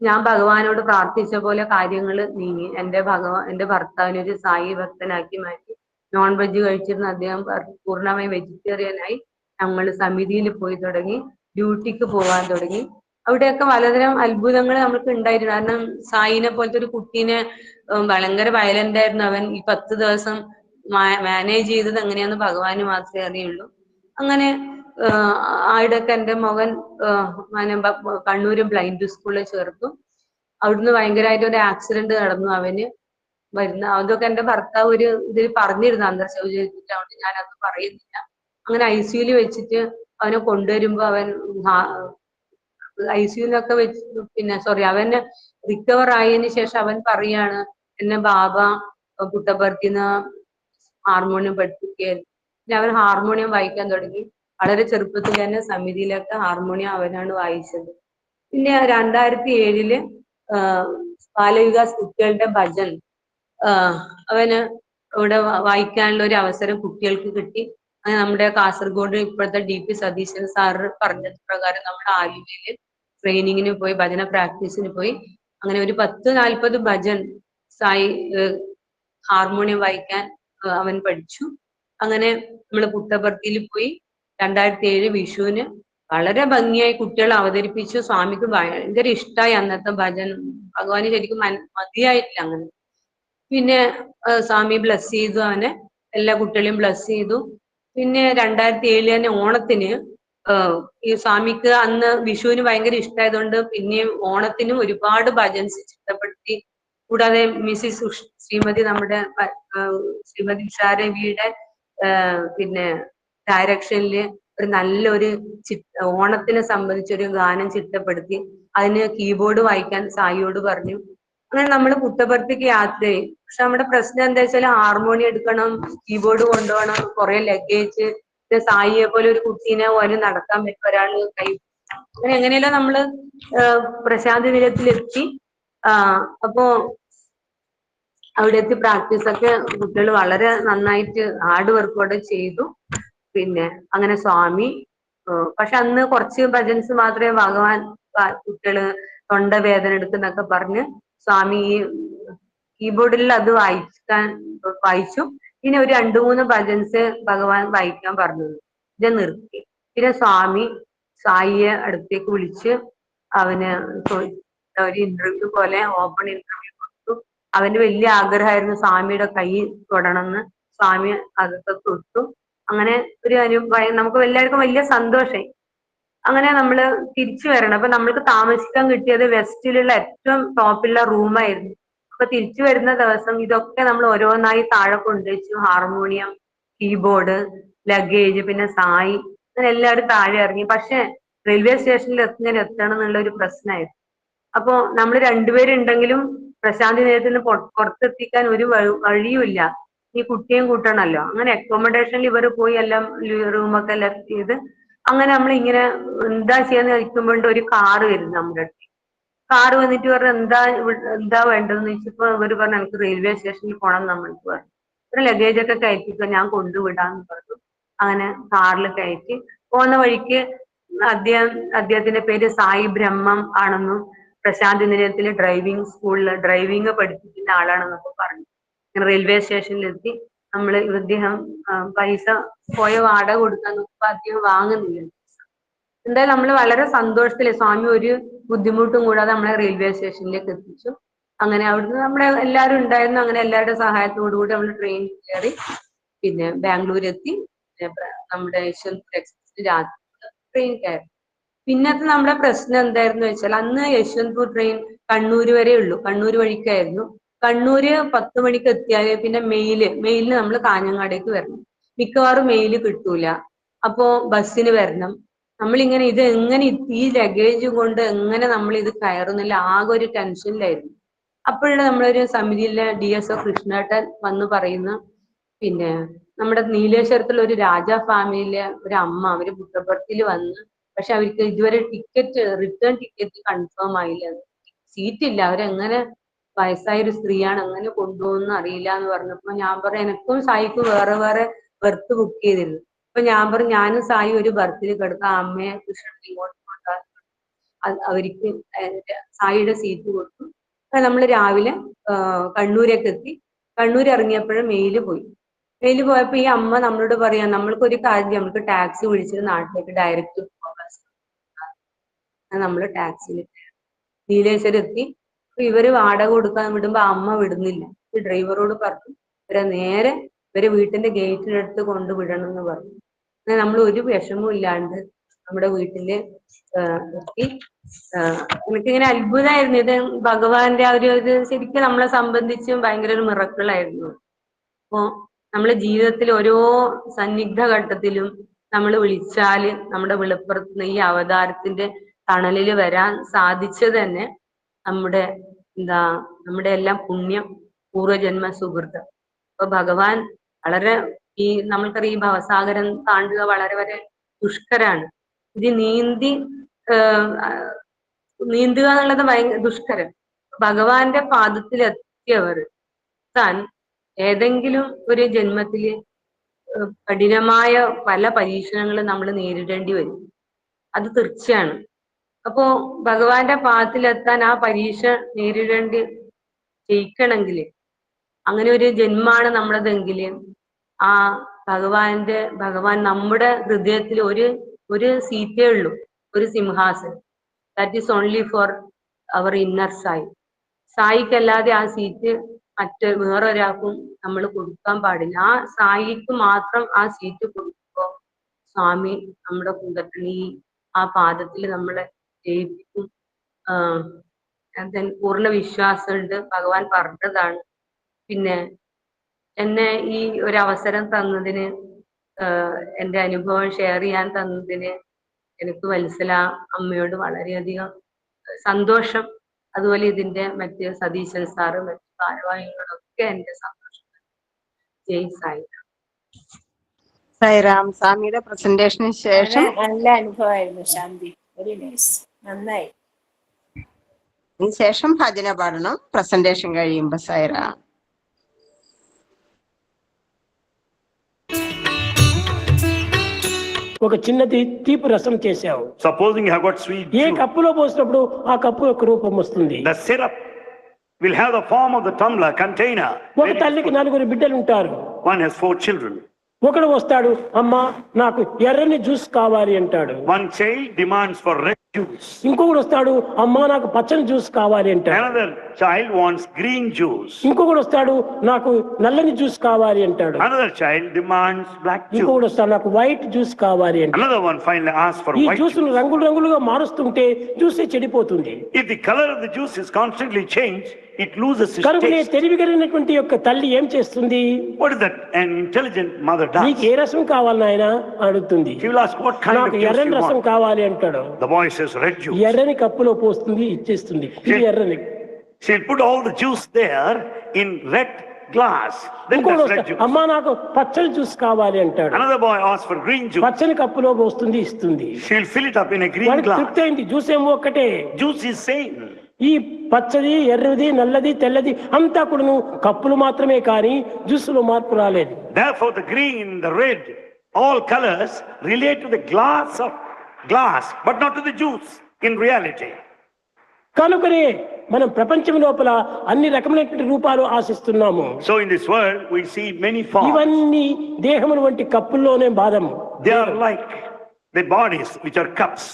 ഞാൻ ഭഗവാനോട് പ്രാർത്ഥിച്ച പോലെ കാര്യങ്ങൾ നീങ്ങി. എന്റെ ഭർത്താവിനെ ഒരു സായി ഭക്തനാക്കി മാറ്റി. നോൺ വെജ് കഴിച്ചിരുന്ന അദ്ദേഹം പൂർണ്ണമായി വെജിറ്റേറിയൻ ആയി. ഞങ്ങൾ സമിതിയിൽ പോയി തുടങ്ങി, ഡ്യൂട്ടിക്ക് പോകാൻ തുടങ്ങി. അവിടെയൊക്കെ പലതരം അത്ഭുതങ്ങൾ നമുക്ക് ഉണ്ടായിരുന്നു. കാരണം സായിനെ പോലത്തെ ഒരു കുട്ടീനെ ഭയങ്കര വയലന്റ് ആയിരുന്നു അവൻ. ഈ 10 ദിവസം മാനേജ് ചെയ്തത് എങ്ങനെയാന്ന് ഭഗവാന് മാത്രമേ അറിയുള്ളൂ. അങ്ങനെ ആയിടൊക്കെ എന്റെ മകൻ കണ്ണൂര് ബ്ലൈൻഡ് സ്കൂളിൽ ചേർത്തു. അവിടുന്ന് ഭയങ്കരമായിട്ട് ഒരു ആക്സിഡന്റ് നടന്നു അവന്. അതൊക്കെ എന്റെ ഭർത്താവ് ഒരു ഇതിൽ പറഞ്ഞിരുന്നു, അന്തർശൗച ചെയ്തിട്ടുണ്ട്, ഞാനത് പറയുന്നില്ല. അങ്ങനെ ICU വെച്ചിട്ട് അവനെ കൊണ്ടുവരുമ്പോ അവൻ ICU വെച്ച് അവന് റിക്കവർ ആയതിനു ശേഷം അവൻ പറയാണ്, എന്നെ ബാബ പുട്ടപർത്തിന്ന് ഹാർമോണിയം പഠിപ്പിക്കുകയായിരുന്നു. പിന്നെ അവൻ ഹാർമോണിയം വായിക്കാൻ തുടങ്ങി. വളരെ ചെറുപ്പത്തിൽ തന്നെ സമിതിയിലൊക്കെ ഹാർമോണിയം അവനാണ് വായിച്ചത്. പിന്നെ 2007 ബാലവികാസ് കുട്ടികളുടെ ഭജൻ അവന് ഇവിടെ വായിക്കാനുള്ള ഒരു അവസരം കുട്ടികൾക്ക് കിട്ടി. അങ്ങനെ നമ്മുടെ കാസർഗോഡ് ഇപ്പോഴത്തെ DP സതീശൻ സാറ് പറഞ്ഞത് പ്രകാരം നമ്മുടെ ആലുവയില് ട്രെയിനിങ്ങിന് പോയി, ഭജന പ്രാക്ടീസിന് പോയി. അങ്ങനെ ഒരു 10-40 ഭജൻ സായി ഹാർമോണിയം വായിക്കാൻ അവൻ പഠിച്ചു. അങ്ങനെ നമ്മള് പുട്ടപർത്തിയിൽ പോയി. 2007 വിഷുവിന് വളരെ ഭംഗിയായി കുട്ടികൾ അവതരിപ്പിച്ചു. സ്വാമിക്ക് ഭയങ്കര ഇഷ്ടമായി അന്നത്തെ ഭജൻ. ഭഗവാന് ശരിക്കും മതിയായിട്ടില്ല അങ്ങനെ. പിന്നെ സ്വാമി ബ്ലസ് ചെയ്തു, അവനെ എല്ലാ കുട്ടികളെയും ബ്ലസ് ചെയ്തു. പിന്നെ 2007 തന്നെ ഓണത്തിന് ഈ സ്വാമിക്ക് അന്ന് വിഷുവിന് ഭയങ്കര ഇഷ്ടമായതുകൊണ്ട് പിന്നെയും ഓണത്തിനും ഒരുപാട് ഭജൻസ് ചിട്ടപ്പെടുത്തി. കൂടാതെ ശ്രീമതി നമ്മുടെ ശ്രീമതി ഉഷാരവിയുടെ പിന്നെ ഡയറക്ഷനില് ഒരു നല്ലൊരു ഓണത്തിനെ സംബന്ധിച്ചൊരു ഗാനം ചിട്ടപ്പെടുത്തി. അതിന് കീബോർഡ് വായിക്കാൻ സായിയോട് പറഞ്ഞു. അങ്ങനെ നമ്മൾ പുട്ടപർത്തിക്ക് യാത്രയായി. പക്ഷെ നമ്മുടെ പ്രശ്നം എന്താ വെച്ചാൽ ഹാർമോണിയം എടുക്കണം, കീബോർഡ് കൊണ്ടുപോകണം, കുറെ ലഗേജ്. പിന്നെ സായിയെ പോലെ ഒരു കുട്ടീനെ നടക്കാൻ പറ്റും, ഒരാള് കൈ. അങ്ങനെ എങ്ങനെയല്ലോ നമ്മള് പ്രശാന്തി നിലയത്തിലെത്തി. അപ്പോ അവിടെ എത്തി പ്രാക്ടീസ് ഒക്കെ കുട്ടികൾ വളരെ നന്നായിട്ട് ഹാർഡ് വർക്കോടെ ചെയ്തു. പിന്നെ അങ്ങനെ സ്വാമി പക്ഷെ അന്ന് കുറച്ച് ഭജൻസ് മാത്രമേ ഭഗവാൻ കുട്ടികള് തൊണ്ടവേദന എടുക്കുന്നൊക്കെ പറഞ്ഞ് സ്വാമി ഈ കീബോർഡിൽ അത് വായിച്ചു. പിന്നെ ഒരു 2-3 ഭജൻസ് ഭഗവാൻ വായിക്കാൻ പറഞ്ഞു. ഇത് നിർത്തി. പിന്നെ സായിയെ അടുത്തേക്ക് വിളിച്ച് അവന് ഒരു ഇന്റർവ്യൂ പോലെ ഓപ്പൺ ഇന്റർവ്യൂ കൊടുത്തു. അവന് വലിയ ആഗ്രഹമായിരുന്നു സ്വാമിയുടെ കൈ തൊടണമെന്ന്. സ്വാമി അതൊക്കെ തൊട്ടു. അങ്ങനെ ഒരു നമുക്ക് എല്ലാവർക്കും വലിയ സന്തോഷമായി. അങ്ങനെ നമ്മള് തിരിച്ചു വരണം. അപ്പൊ നമ്മൾക്ക് താമസിക്കാൻ കിട്ടിയത് വെസ്റ്റിലുള്ള ഏറ്റവും ടോപ്പിലുള്ള റൂമായിരുന്നു. അപ്പൊ തിരിച്ചു വരുന്ന ദിവസം ഇതൊക്കെ നമ്മൾ ഓരോന്നായി താഴെ കൊണ്ടുവച്ചു. ഹാർമോണിയം, കീബോർഡ്, ലഗേജ്, പിന്നെ സായി, അങ്ങനെ എല്ലാവരും താഴെ ഇറങ്ങി. പക്ഷെ റെയിൽവേ സ്റ്റേഷനിൽ എത്തണം എന്നുള്ള ഒരു പ്രശ്നമായിരുന്നു. അപ്പോ നമ്മൾ രണ്ടുപേരുണ്ടെങ്കിലും പ്രശാന്തി നിലയത്തിന് പുറത്തെത്തിക്കാൻ ഒരു വഴിയുമില്ല. ഈ കുട്ടിയും കൂട്ടണമല്ലോ. അങ്ങനെ അക്കോമഡേഷനിൽ ഇവർ പോയി എല്ലാം റൂമൊക്കെ ലെഫ്റ്റ് ചെയ്ത് അങ്ങനെ നമ്മൾ ഇങ്ങനെ എന്താ ചെയ്യാന്ന് ചോദിക്കുമ്പോൾ ഒരു കാറ് വരും നമ്മുടെ അടുത്ത്. കാറ് വന്നിട്ട് പറഞ്ഞ എന്താ വേണ്ടതെന്ന് ചോദിച്ചപ്പോ ഇവര് പറഞ്ഞു എനിക്ക് റെയിൽവേ സ്റ്റേഷനിൽ പോകണം നമ്മൾക്ക് പറഞ്ഞു. ഒരു ലഗേജ് ഒക്കെ കയറ്റിക്കോ, ഞാൻ കൊണ്ടുവിടാന്ന് പറഞ്ഞു. അങ്ങനെ കാറിൽ കയറ്റി പോകുന്ന വഴിക്ക് അദ്ദേഹത്തിന്റെ പേര് സായി ബ്രഹ്മം ആണെന്നും പ്രശാന്തി നിലയത്തിലെ ഡ്രൈവിംഗ് സ്കൂളിൽ ഡ്രൈവിംഗ് പഠിപ്പിക്കുന്ന ആളാണെന്നൊക്കെ പറഞ്ഞു. റെയിൽവേ സ്റ്റേഷനിലെത്തി. ഇദ്ദേഹം പൈസ പോയ വാടക കൊടുക്കാൻ നോക്കുമ്പോ അദ്ദേഹം വാങ്ങുന്നില്ല. എന്തായാലും നമ്മൾ വളരെ സന്തോഷത്തില് സ്വാമി ഒരു ബുദ്ധിമുട്ടും കൂടാതെ നമ്മളെ റെയിൽവേ സ്റ്റേഷനിലേക്ക് എത്തിച്ചു. അങ്ങനെ അവിടുന്ന് നമ്മുടെ എല്ലാവരും ഉണ്ടായിരുന്നു. അങ്ങനെ എല്ലാവരുടെ സഹായത്തോടു കൂടി നമ്മൾ ട്രെയിനിൽ കയറി. പിന്നെ ബാംഗ്ലൂർ എത്തി. നമ്മുടെ യശ്വന്ത്പൂർ എക്സ്പ്രസ് രാത്രി ട്രെയിൻ കയറി. പിന്നത്തെ നമ്മുടെ പ്രശ്നം എന്തായിരുന്നു വെച്ചാൽ അന്ന് യശ്വന്ത്പൂർ ട്രെയിൻ കണ്ണൂര് വരെ ഉള്ളൂ. കണ്ണൂർ വഴിക്കായിരുന്നു. കണ്ണൂര് 10 മണിക്ക് എത്തിയാല് പിന്നെ മെയിലിന് നമ്മൾ കാഞ്ഞങ്ങാടേക്ക് വരണം. മിക്കവാറും മെയില് കിട്ടൂല. അപ്പോ ബസ്സിന് വരണം. നമ്മളിങ്ങനെ ഇത് എങ്ങനെ ഈ ലഗേജ് കൊണ്ട് എങ്ങനെ നമ്മൾ ഇത് കയറുന്നില്ല, ആകെ ഒരു ടെൻഷനിലായിരുന്നു. അപ്പോഴുള്ള നമ്മളൊരു സമിതിയിലെ DSO കൃഷ്ണേട്ടൻ വന്ന് പറയുന്നു, പിന്നെ നമ്മുടെ നീലേശ്വരത്തുള്ള ഒരു രാജ ഫാമിലിയിലെ ഒരു അമ്മ, അവര് പുട്ടപർത്തിയിൽ വന്ന്, പക്ഷെ അവർക്ക് ഇതുവരെ റിട്ടേൺ ടിക്കറ്റ് കൺഫേം ആയില്ല, സീറ്റ് ഇല്ല, അവരെങ്ങനെ വയസ്സായ ഒരു സ്ത്രീയാണ് എങ്ങനെ കൊണ്ടുപോകുന്ന അറിയില്ല എന്ന് പറഞ്ഞപ്പോ ഞാൻ പറഞ്ഞു എനക്കും സായിക്കും വേറെ ബർത്ത് ബുക്ക് ചെയ്തിരുന്നു. അപ്പൊ ഞാൻ പറഞ്ഞു ഞാനും സായി ഒരു ബർത്തിൽ കിടക്കാം, അമ്മയെ കൃഷ്ണൻ ഇങ്ങോട്ട് കൊണ്ടുപോകാൻ. അവർക്ക് സായിയുടെ സീറ്റ് കൊടുത്തു. നമ്മൾ രാവിലെ കണ്ണൂരേക്ക് എത്തി. കണ്ണൂർ ഇറങ്ങിയപ്പോഴും മെയില് പോയപ്പോ ഈ അമ്മ നമ്മളോട് പറയാ, നമ്മൾക്കൊരു കാര്യം, നമുക്ക് ടാക്സി വിളിച്ചിട്ട് നാട്ടിലേക്ക് ഡയറക്റ്റ് പോകാൻ. നമ്മള് ടാക്സിയിൽ നീലേശ്വരം എത്തി. ഇവര് വാടക കൊടുക്കാൻ വിടുമ്പോ അമ്മ വിടുന്നില്ല. ഡ്രൈവറോട് പറഞ്ഞു ഇവരെ വീട്ടിന്റെ ഗേറ്റിനടുത്ത് കൊണ്ടുവിടണം എന്ന് പറഞ്ഞു. നമ്മൾ ഒരു വിഷമവും ഇല്ലാണ്ട് നമ്മുടെ വീട്ടില് എത്തി. എനിക്കിങ്ങനെ അത്ഭുതമായിരുന്നു. ഇത് ഭഗവാന്റെ ആ ഒരു ശരിക്കും നമ്മളെ സംബന്ധിച്ചും ഭയങ്കര ഒരു മിറക്കിളായിരുന്നു. അപ്പോ നമ്മളെ ജീവിതത്തിൽ ഓരോ സന്നിഗ്ധ ഘട്ടത്തിലും നമ്മൾ വിളിച്ചാല് നമ്മുടെ വെളിപ്പുറത്ത് ഈ അവതാരത്തിന്റെ തണലിൽ വരാൻ സാധിച്ചത് തന്നെ നമ്മുടെ എല്ലാം പുണ്യം, പൂർവജന്മ സുഹൃത്ത്. അപ്പൊ ഭഗവാൻ വളരെ നമ്മൾക്കറിയാം ഈ ഭവസാഗരം താണ്ടുക വളരെ വളരെ ദുഷ്കരാണ്. ഇത് നീന്തുക എന്നുള്ളത് ഭയങ്കര ദുഷ്കരം. ഭഗവാന്റെ പാദത്തിൽ എത്തിയവർ താൻ ഏതെങ്കിലും ഒരു ജന്മത്തില് കഠിനമായ പല പരീക്ഷണങ്ങളും നമ്മൾ നേരിടേണ്ടി വരും. അത് തീർച്ചയാണ്. അപ്പോ ഭഗവാന്റെ പാദത്തിലെത്താൻ ആ പരീക്ഷ ജയിക്കണമെങ്കിൽ, അങ്ങനെ ഒരു ജന്മാണ് നമ്മളതെങ്കിൽ ആ ഭഗവാൻ നമ്മുടെ ഹൃദയത്തിൽ ഒരു സീറ്റേ ഉള്ളൂ, ഒരു സിംഹാസനം. That is only for our inner സായിക്കല്ലാതെ ആ സീറ്റ് വേറൊരാൾക്കും നമ്മൾ കൊടുക്കാൻ പാടില്ല. ആ സായിക്ക് മാത്രം ആ സീറ്റ് കൊടുക്കുമ്പോൾ സ്വാമി നമ്മുടെ കൂട്ടത്തിൽ ആ പാദത്തിൽ നമ്മളെ ജയിപ്പിക്കും. പൂർണ്ണ വിശ്വാസമുണ്ട്. ഭഗവാൻ പറഞ്ഞതാണ്. പിന്നെ എന്നെ ഈ ഒരു അവസരം തന്നതിന്, എൻ്റെ അനുഭവം ഷെയർ ചെയ്യാൻ തന്നതിന് എനിക്ക് വത്സല അമ്മയോട് വളരെയധികം സന്തോഷം. അതുപോലെ ഇതിന്റെ മറ്റ് സതീശൻ സാറ്, മറ്റു ഭാരവാഹികളൊക്കെ എന്റെ സന്തോഷം. ജയ് സായിറാം. സായിറാം. സ്വാമിയുടെ പ്രസന്റേഷന് ശേഷം നല്ല അനുഭവമായിരുന്നു ശാന്തി. വെരി നൈസ്, നന്നായി. ശേഷം ഭജന പാടണം പ്രസന്റേഷൻ കഴിയുമ്പോ. സായിറാം. ఒక చిన్న తీపి రసం చేసావు. Supposing you have got sweet A juice, కప్పులో పోసినప్పుడు ఆ కప్పు యొక్క రూపం వస్తుంది. the syrup will have the form of the tumbler container. ఒక తల్లికి 4 బిడ్డలు ఉంటారు. One has 4 children. ఒకడు వస్తాడు, అమ్మా నాకు ఎర్రని జ్యూస్ కావాలి అంటాడు. One child demands for red juice. ఇంకొకడు వస్తాడు, అమ్మా నాకు పచ్చని జ్యూస్ కావాలి అంటాడు. Another child wants green juice. ఇంకొకడు వస్తాడు, నాకు నల్లని జ్యూస్ కావాలి అంటాడు. Another child demands black juice. ఇంకొకడు వస్తాడు, నాకు వైట్ జ్యూస్ కావాలి అంటాడు. Another one finally asks for ఈ white జ్యూస్ ను రంగులు రంగులుగా మారుస్తుంటే జ్యూసే చెడిపోతుంది. If the color of the juice is constantly changed, it loses its కనుకనే taste. తెలివిగలిగినటువంటి యొక్క తల్లి ఏం చేస్తుంది? What is that an intelligent mother does? నీకు ఏ రసం కావాలి నాయన అడుగుతుంది. She will ask what kind of నాకు juice ఎర్రని you రసం want. కావాలి అంటాడు. The boy says red juice. ఎర్రని కప్పులో పోస్తుంది, ఇచ్చేస్తుంది. ఇది ఎర్రని. She'll put all the juice there in red glass. Then ఇంకోటి that's red juice. అమ్మా నాకు పచ్చని జ్యూస్ కావాలి అంటాడు. Another boy asks for green juice. పచ్చని కప్పులో పోస్తుంది, ఇస్తుంది. She'll fill it up in a green వాడికి glass. తృప్తి అయింది. జ్యూస్ ఏమో ఒక్కటే. Juice is same. ఈ పచ్చది, ఎర్రది, నల్లది, తెల్లది అంతా కూడా కప్పులు మాత్రమే కానీ జ్యూసులో మార్పు రాలేదు. Therefore the green, the red, all colors relate to the glass, but not to the juice in reality. కనుకనే మనం ప్రపంచం లోపల అన్ని రకమైనటువంటి రూపాలు ఆశిస్తున్నాము. So in this world we see many forms. ఇవన్నీ దేహముల వంటి కప్పుల్లోనే భాగము. They are like the bodies which are cups.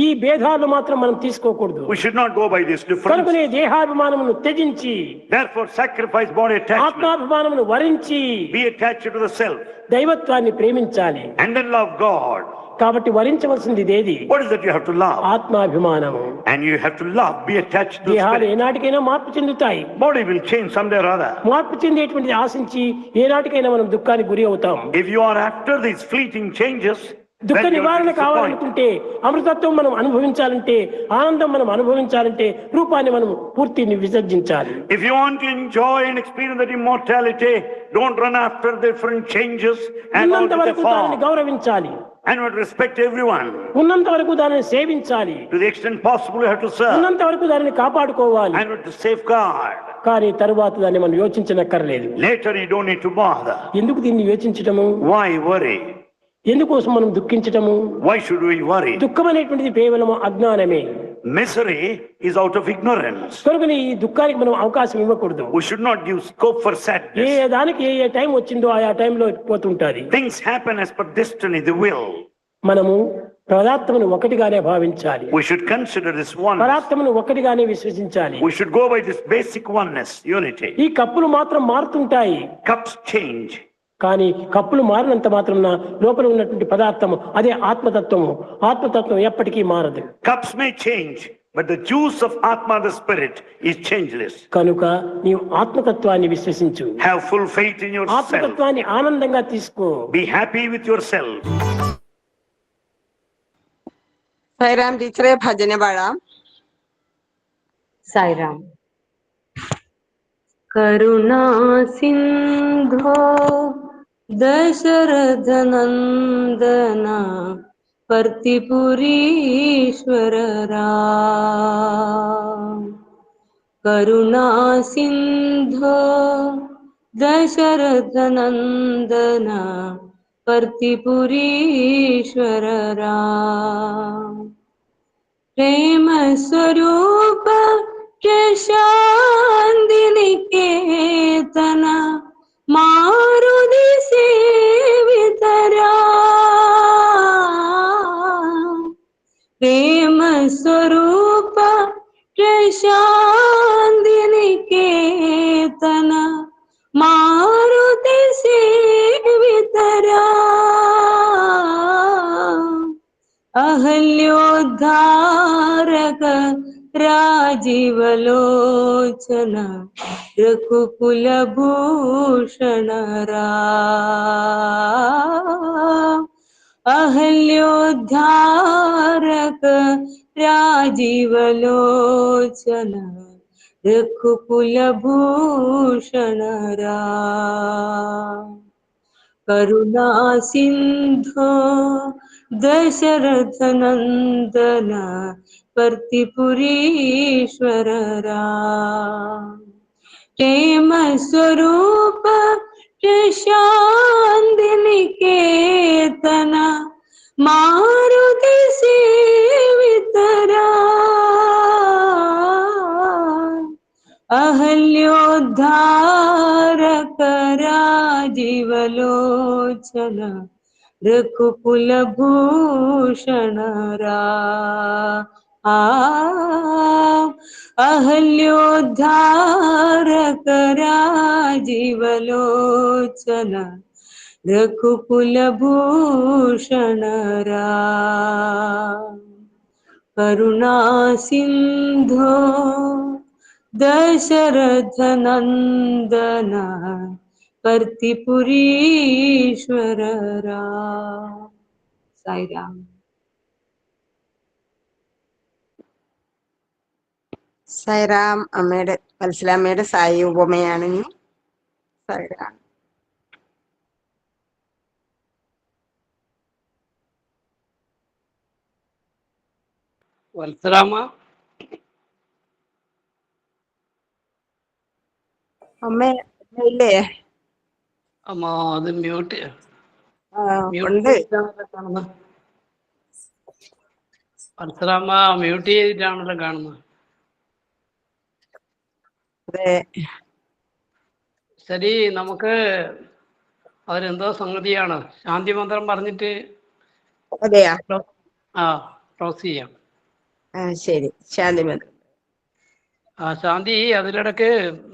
ఈ భేదాలు మాత్రం మనం తీసుకోకూడదు. We should not go by this difference. కనుకనే దేహాభిమానమును త్యజించి, Therefore sacrifice body attachment. ఆత్మాభిమానమును వరించి Be attached to the self దైవత్వాన్ని ప్రేమించాలి. and then love God. కాబట్టి వరించవలసింది ఇదేది? What is that you have to love? ఆత్మాభిమానము. And you have to love, be attached to the దేహాలు spirit. ఏనాటికైనా మార్పు చెందుతాయి. Body will change someday or other. మార్పు చెందేటువంటిది ఆశించి ఏనాటికైనా మనం దుఃఖానికి గురి అవుతాం. If you are after these fleeting changes, దుఃఖ then you నివారణ will be disappointed. కావాలనుకుంటే, అమృతత్వం మనం అనుభవించాలంటే, ఆనందం మనం అనుభవించాలంటే రూపాన్ని మనం పూర్తిని విసర్జించాలి. If you want to enjoy and experience that immortality, don't run after different changes and all ఉన్నంత to the వరకు దానిని form. గౌరవించాలి. And would respect everyone. ఉన్నంత వరకు దానిని సేవించాలి. To the extent possible, you have to serve. ఉన్నంత వరకు దానిని కాపాడుకోవాలి. And would to safeguard. కానీ తరువాత దాన్ని మనం యోచించనక్కర్లేదు. Later you don't need to bother. ఎందుకు దీన్ని యోచించటము? Why worry? ఎందుకోసం మనం దుఃఖించటము? Why should we worry? దుఃఖం అనేటువంటిది కేవలం అజ్ఞానమే. Misery is out of ignorance. కనుకని ఈ దుఃఖానికి మనం అవకాశం ఇవ్వకూడదు. We should not give scope for sadness. ఏ దానికి ఏ టైం వచ్చిందో ఆ టైంలో పోతుంటాది. Things happen as per destiny, the will. మనము పదార్థమును ఒకటిగానే భావించాలి. We should consider this one. పదార్థమును ఒకటిగానే విశ్వసించాలి. We should go by this basic oneness, unity. ఈ కప్పులు మాత్రం మారుతుంటాయి. Cups change. కానీ కప్పులు మారినంత మాత్రం లోపల ఉన్నటువంటి పదార్థము అదే ఆత్మతత్వము. ఆత్మతత్వం ఎప్పటికీ మారదు. Cups may change, but the juice of Atma, the spirit, is changeless. కనుక నీవు ఆత్మతత్వాన్ని విశ్వసించు. Have full faith in yourself. ఆత్మతత్వాన్ని ఆనందంగా తీసుకో. Be happy with yourself. Sairam टीचरे भजन पाड़ा. साईराम. करुणा सिंधो दशरथ नंदना पर्तिपुरीश्वर राम. करुणा सिंधो दशरथ नंदना पर्तिपुरीश्वर राम. प्रेम स्वरूप शांति निकेतन मारुति सेवित राम. प्रेम स्वरूप शांति निकेतन मारुति सेवित राम. अहल्योद्धारक राजीवलोचन रघुकुल भूषण राम. अहल्योद्धारक राजीवलोचन रघुकुल भूषण राम. करुणा सिंधो दशरथ नंदना पर्तिपुरीश्वर राम. प्रेम स्वरूप शांति निकेतन मारुति सेवित राम. अहल्योद्धारक राजीवलोचन रघुकुल भूषण राम. अहल्योद्धारक राजीवलोचन रघुकुल भूषण राम. करुणा सिंधो दशरथ नंदना पर्तिपुरीश्वर राम. साई राम. साईराम अम्मയുടെ വത്സലാമ്മയുടെ സായി ഉപമയാണ് ഇനി. സായിരാം. വത്സരാമ അമ്മ ഇല്ലേ? അമ്മ അത് മ്യൂട്ട് ഉണ്ട്. വത്സരാമ മ്യൂട്ട് ചെയ്തിട്ടാണല്ലോ കാണുന്നത്. അതെ. ശരി, നമുക്ക് അവരെന്തോ സംഗതിയാണ്. ശാന്തി മന്ത്രം പറഞ്ഞിട്ട് അതെയാ? ക്ലോസ് ചെയ്യാം. ശരി, ശാന്തി മന്ത്രം. ശാന്തി അതിലിടക്ക്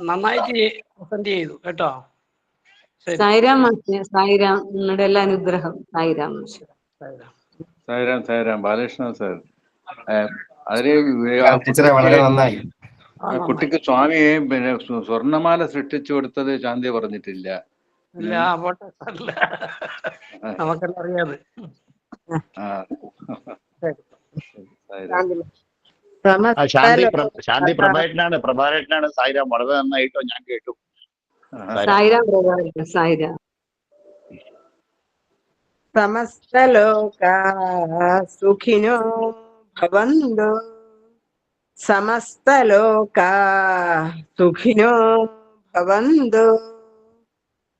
നന്നായിട്ട് പ്രസന്റ് ചെയ്തു കേട്ടോ. സായിരാം സായിരാം, നിങ്ങളുടെ എല്ലാ അനുഗ്രഹം. സായിരാം. സായിരാം സായിരാം ബാലകൃഷ്ണൻ സാർ. അതില് ടീച്ചറെ വളരെ നന്നായി. കുട്ടിക്ക് സ്വാമിയെ പിന്നെ സ്വർണമാല സൃഷ്ടിച്ചു കൊടുത്തത് ശാന്തി പറഞ്ഞിട്ടില്ല. നമുക്കെല്ലാം അറിയാതെ. ശാന്തി പ്രഭാരേട്ടനാണ് സായിരാം. വളരെ നന്നായിട്ടോ, ഞാൻ കേട്ടു. സായിരാം പ്രഭാരേട്ടൻ. സായിരാം. സമസ്ത ലോക സുഖിനോ ഭവന്തു. സമസ്ത ലോക സുഖിനോ ഭവന്തു.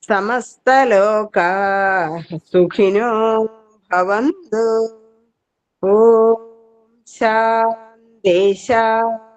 സമസ്ത ലോക സുഖിനോ ഭവന്തു. ഓം ശാന്തി ദേശാന്തേഹേ